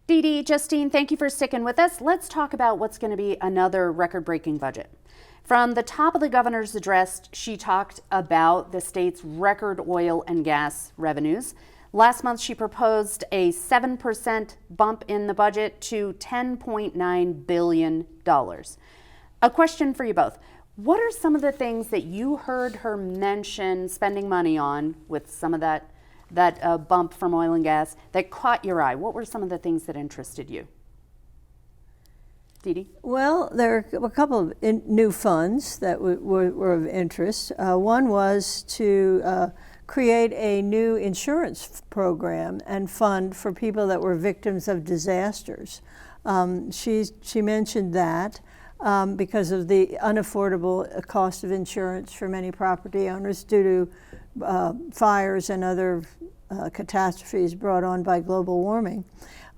Dee Dee, Justine, thank you for sticking with us. Let's talk about what's going to be another record-breaking budget. From the top of the governor's address, she talked about the state's record oil and gas revenues. Last month, she proposed a 7% bump in the budget to $10.9 billion. A question for you both. What are some of the things that you heard her mention spending money on with some of that bump from oil and gas that caught your eye? What were some of the things that interested you? Dee Dee? Well, there are a couple of new funds that were of interest. One was to create a new insurance program and fund for people that were victims of disasters. She mentioned that because of the unaffordable cost of insurance for many property owners due to fires and other catastrophes brought on by global warming.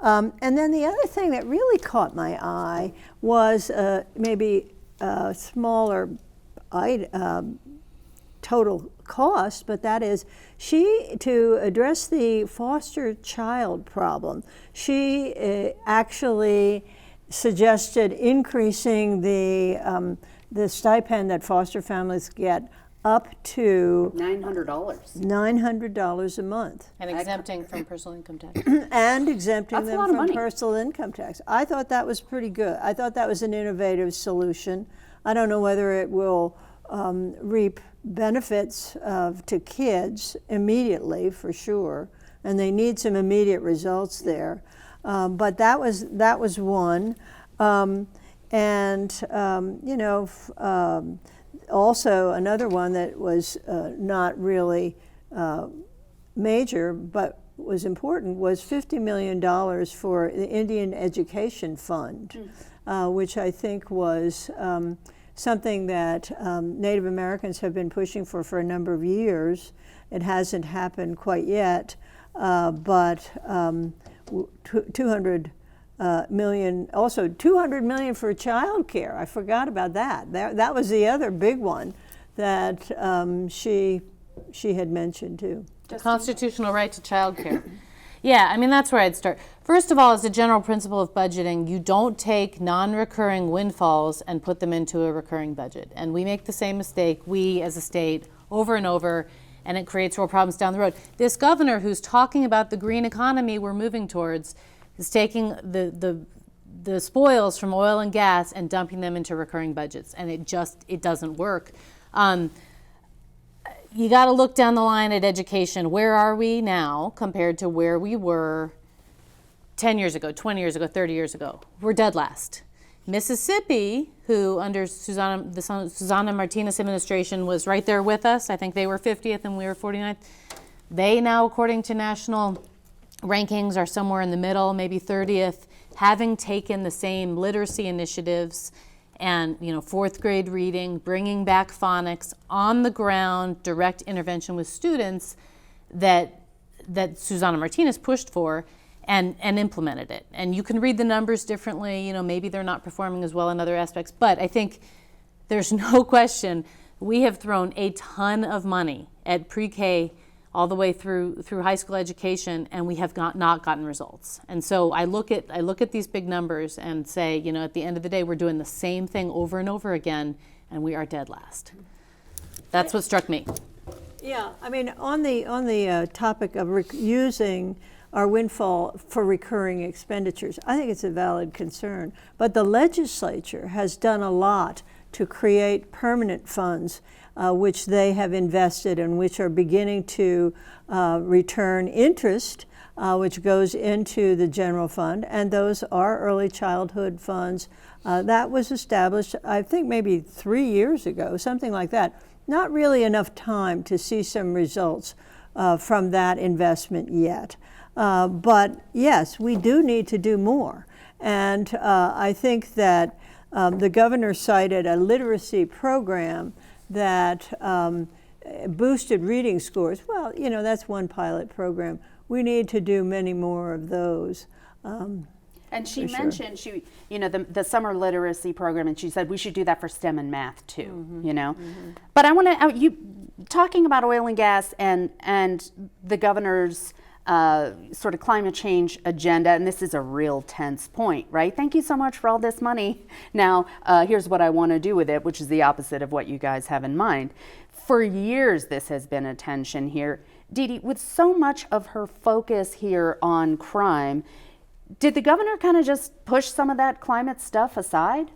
And then the other thing that really caught my eye was maybe a smaller total cost, but that is to address the foster child problem, she actually suggested increasing the stipend that foster families get up to $900 a month. And exempting from personal income tax. And exempting That's them from personal income tax. I thought that was pretty good. I thought that was an innovative solution. I don't know whether it will reap benefits to kids immediately, for sure, and they need some immediate results there. But that was one. Also, another one that was not really major but was important was $50 million for the Indian Education Fund, which I think was something that Native Americans have been pushing for a number of years. It hasn't happened quite yet, but 200 million, also $200 million for child care. I forgot about that. That was the other big one that she had mentioned too. The constitutional right to child care. Yeah, I mean, that's where I'd start. First of all, as a general principle of budgeting, you don't take non-recurring windfalls and put them into a recurring budget. And we make the same mistake, we as a state, over and over, and it creates real problems down the road. This governor who's talking about the green economy we're moving towards is taking the spoils from oil and gas and dumping them into recurring budgets, and it doesn't work. You got to look down the line at education. Where are we now compared to where we were 10 years ago, 20 years ago, 30 years ago? We're dead last. Mississippi, who under the Susana Martinez administration was right there with us, I think they were 50th and we were 49th. They now, according to national rankings, are somewhere in the middle, maybe 30th, having taken the same literacy initiatives and fourth grade reading, bringing back phonics, on the ground, direct intervention with students that Susana Martinez pushed for and implemented it. And you can read the numbers differently, maybe they're not performing as well in other aspects, but I think there's no question we have thrown a ton of money at pre-K all the way through high school education, and we have not gotten results. And so I look at these big numbers and say, at the end of the day, we're doing the same thing over and over again, and we are dead last. That's what struck me. Yeah, I mean, on the topic of using our windfall for recurring expenditures, I think it's a valid concern. But the legislature has done a lot to create permanent funds which they have invested and which are beginning to return interest, which goes into the general fund, and those are early childhood funds. That was established, I think, maybe 3 years ago, something like that. Not really enough time to see some results from that investment yet. But yes, we do need to do more. And I think that the governor cited a literacy program that boosted reading scores. Well, that's one pilot program. We need to do many more of those. And she mentioned the summer literacy program, and she said we should do that for STEM and math too. But I want to talking about oil and gas and the governor's sort of climate change agenda, and this is a real tense point, right? Thank you so much for all this money. Now, here's what I want to do with it, which is the opposite of what you guys have in mind. For years, this has been a tension here. Dee Dee, with so much of her focus here on crime, did the governor kind of just push some of that climate stuff aside?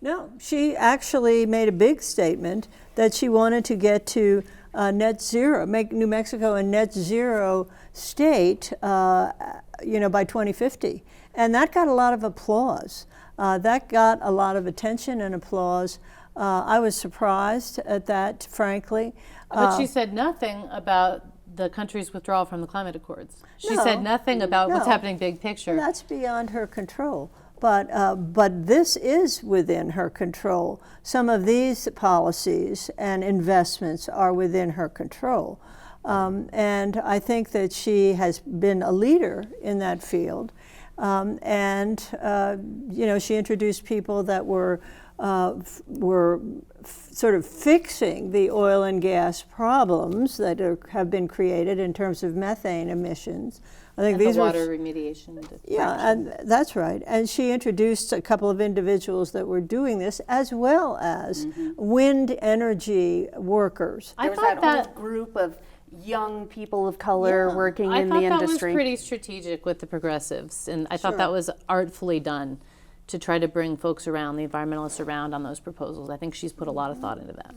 No, she actually made a big statement that she wanted to get to net zero, make New Mexico a net zero state, by 2050. And that got a lot of applause. That got a lot of attention and applause. I was surprised at that, frankly. But she said nothing about the country's withdrawal from the climate accords. She No, said nothing about what's no. happening big picture. That's beyond her control. But this is within her control. Some of these policies and investments are within her control. And I think that she has been a leader in that field. She introduced people that were sort of fixing the oil and gas problems that have been created in terms of methane emissions. I think And these the were water remediation. yeah, and that's right. And she introduced a couple of individuals that were doing this, as well as wind energy workers. I There was thought that whole group of young people of color Yeah. working I in thought the that industry. was pretty strategic with the progressives, and I thought Sure. that was artfully done to try to bring folks around, the environmentalists around on those proposals. I think she's put a lot of thought into that.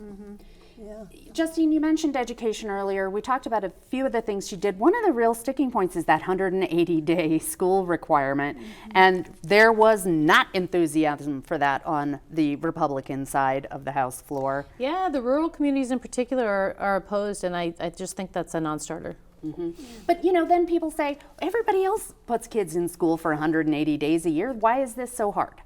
Yeah. Justine, you mentioned education earlier. We talked about a few of the things she did. One of the real sticking points is that 180-day school requirement, and there was not enthusiasm for that on the Republican side of the House floor. Yeah, the rural communities in particular are opposed, and I just think that's a non-starter. But then people say, everybody else puts kids in school for 180 days a year. Why is this so hard?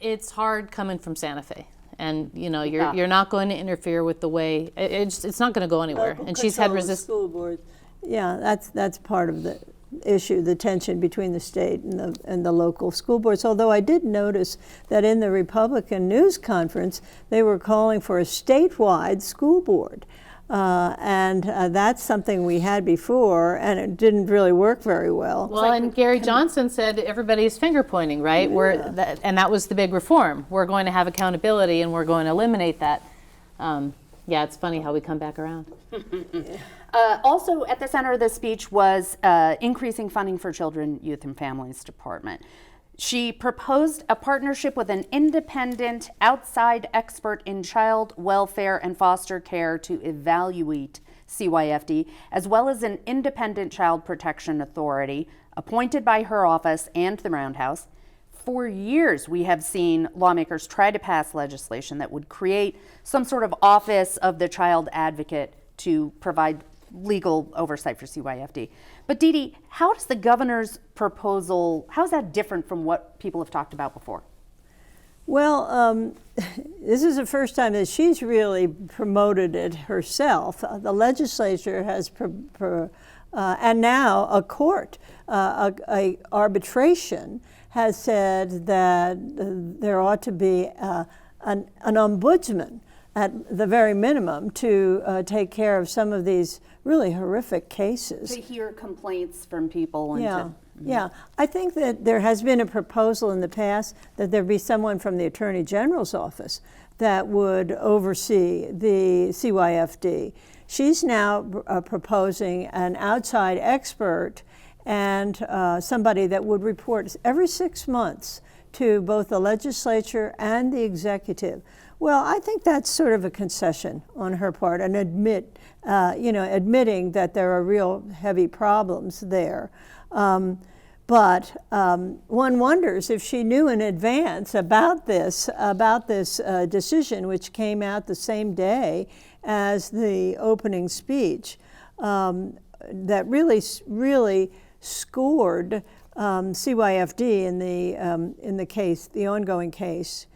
It's hard coming from Santa Fe. And Yeah. you're not going to interfere with the way it's not going to go anywhere. Local And she's had control of resistance. school boards. Yeah, that's part of the issue, the tension between the state and the local school boards. Although I did notice that in the Republican news conference, they were calling for a statewide school board. That's something we had before, and it didn't really work very well. Well, and Gary Johnson said everybody's finger pointing, right? And that was the big reform. We're going to have accountability, and we're going to eliminate that. It's funny how we come back around. Also, at the center of the speech was increasing funding for Children, Youth, and Families Department. She proposed a partnership with an independent outside expert in child welfare and foster care to evaluate CYFD, as well as an independent child protection authority appointed by her office and the Roundhouse. For years, we have seen lawmakers try to pass legislation that would create some sort of office of the child advocate to provide legal oversight for CYFD. But Dee Dee, how does the governor's proposal, how is that different from what people have talked about before? Well, this is the first time that she's really promoted it herself. The legislature has, and now a court, a arbitration has said that there ought to be an ombudsman at the very minimum to take care of some of these really horrific cases. To hear complaints from people and Yeah, I think that there has been a proposal in the past that there be someone from the Attorney General's office that would oversee the CYFD. She's now proposing an outside expert and somebody that would report every 6 months to both the legislature and the executive. Well, I think that's sort of a concession on her part, and admitting that there are real heavy problems there. But one wonders if she knew in advance about this decision, which came out the same day as the opening speech, that really scored CYFD in the case, the ongoing case.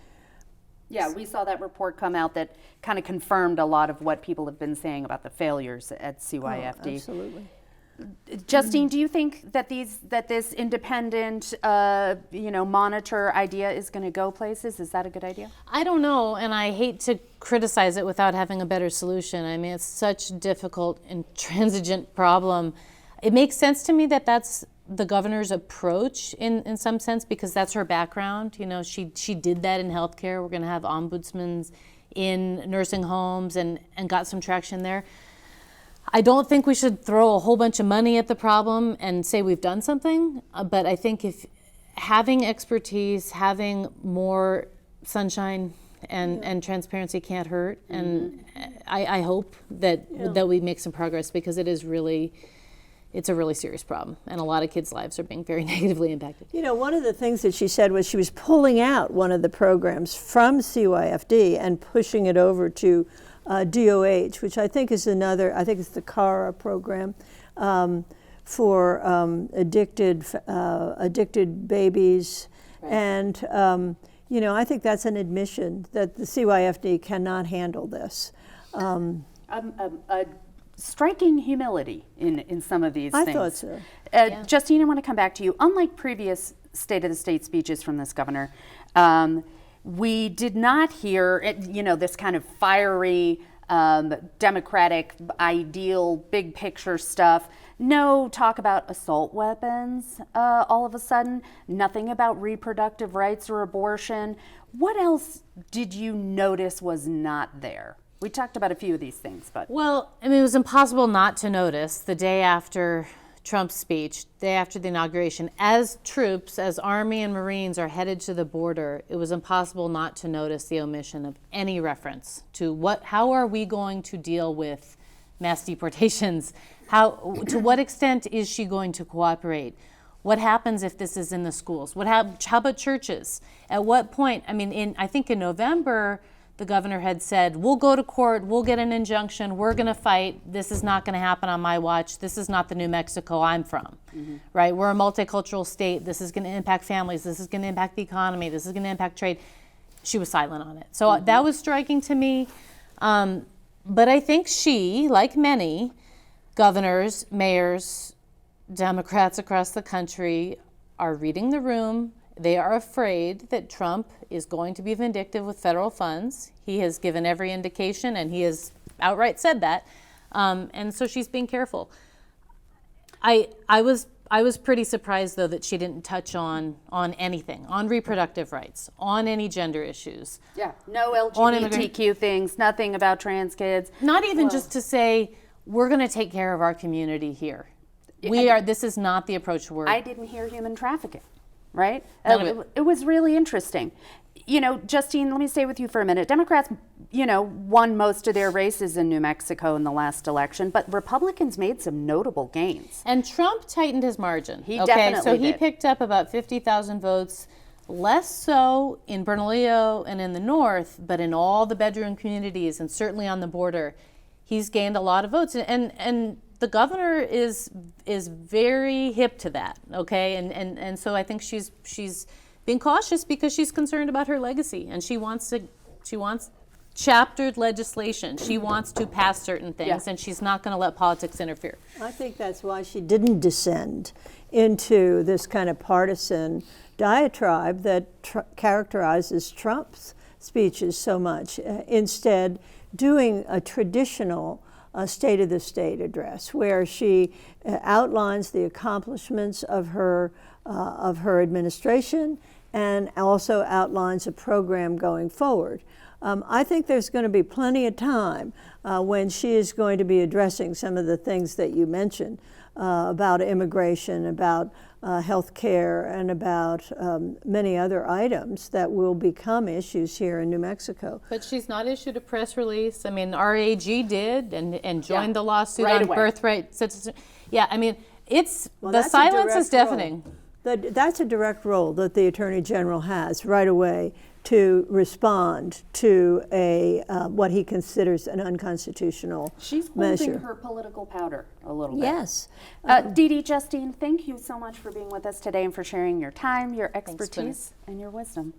Yeah, we saw that report come out that kind of confirmed a lot of what people have been saying about the failures at CYFD. Oh, absolutely. Justine, do you think that this independent, monitor idea is going to go places? Is that a good idea? I don't know, and I hate to criticize it without having a better solution. I mean, it's such a difficult, intransigent problem. It makes sense to me that that's the governor's approach in some sense, because that's her background. You know, she did that in healthcare. We're going to have ombudsmen in nursing homes and got some traction there. I don't think we should throw a whole bunch of money at the problem and say we've done something, but I think if having expertise, having more sunshine and transparency can't hurt, and I hope that we make some progress, because it's a really serious problem, and a lot of kids' lives are being very negatively impacted. You know, one of the things that she said was she was pulling out one of the programs from CYFD and pushing it over to DOH, which I think is I think it's the CARA program for addicted babies. Right. And, you know, I think that's an admission that the CYFD cannot handle this. Striking humility in some of these things. I thought so. Justine, I want to come back to you. Unlike previous State of the State speeches from this governor, we did not hear, this kind of fiery, democratic, ideal, big picture stuff. No talk about assault weapons all of a sudden. Nothing about reproductive rights or abortion. What else did you notice was not there? We talked about a few of these things, but... Well, I mean, it was impossible not to notice the day after Trump's speech, day after the inauguration, as troops, as Army and Marines are headed to the border, it was impossible not to notice the omission of any reference to how are we going to deal with mass deportations? To what extent is she going to cooperate? What happens if this is in the schools? How about churches? At what point? I mean, I think in November, the governor had said, we'll go to court, we'll get an injunction, we're going to fight. This is not going to happen on my watch. This is not the New Mexico I'm from, right? We're a multicultural state. This is going to impact families. This is going to impact the economy. This is going to impact trade. She was silent on it. So that was striking to me. But I think she, like many governors, mayors, Democrats across the country, are reading the room. They are afraid that Trump is going to be vindictive with federal funds. He has given every indication, and he has outright said that. And so she's being careful. I was pretty surprised, though, that she didn't touch on anything, on reproductive rights, on any gender issues. Yeah, no LGBTQ things, nothing about trans kids. Not even just to say, we're going to take care of our community here. This is not the approach I didn't hear human trafficking. Right? It was really interesting. Justine, let me stay with you for a minute. Democrats, won most of their races in New Mexico in the last election, but Republicans made some notable gains. And Trump tightened his margin. He definitely so he did. Picked up about 50,000 votes, less so in Bernalillo and in the north, but in all the bedroom communities and certainly on the border, he's gained a lot of votes. And the governor is very hip to that, okay? And so I think she's being cautious because she's concerned about her legacy, and she wants chaptered legislation. She wants to pass certain things, and she's not going to let politics interfere. I think that's why she didn't descend into this kind of partisan diatribe that characterizes Trump's speeches so much. Instead, doing a traditional State of the State address, where she outlines the accomplishments of her administration and also outlines a program going forward. I think there's going to be plenty of time when she is going to be addressing some of the things that you mentioned about immigration, about health care, and about many other items that will become issues here in New Mexico. But she's not issued a press release. I mean, RAG did and joined the lawsuit right on away. Birthright citizenship. Yeah, I mean, the silence is deafening. That's a direct role that the Attorney General has right away to respond to what he considers an unconstitutional She's measure. holding her political powder a little bit. Yes. Dee Dee, Justine, thank you so much for being with us today and for sharing your time, your expertise, and your wisdom.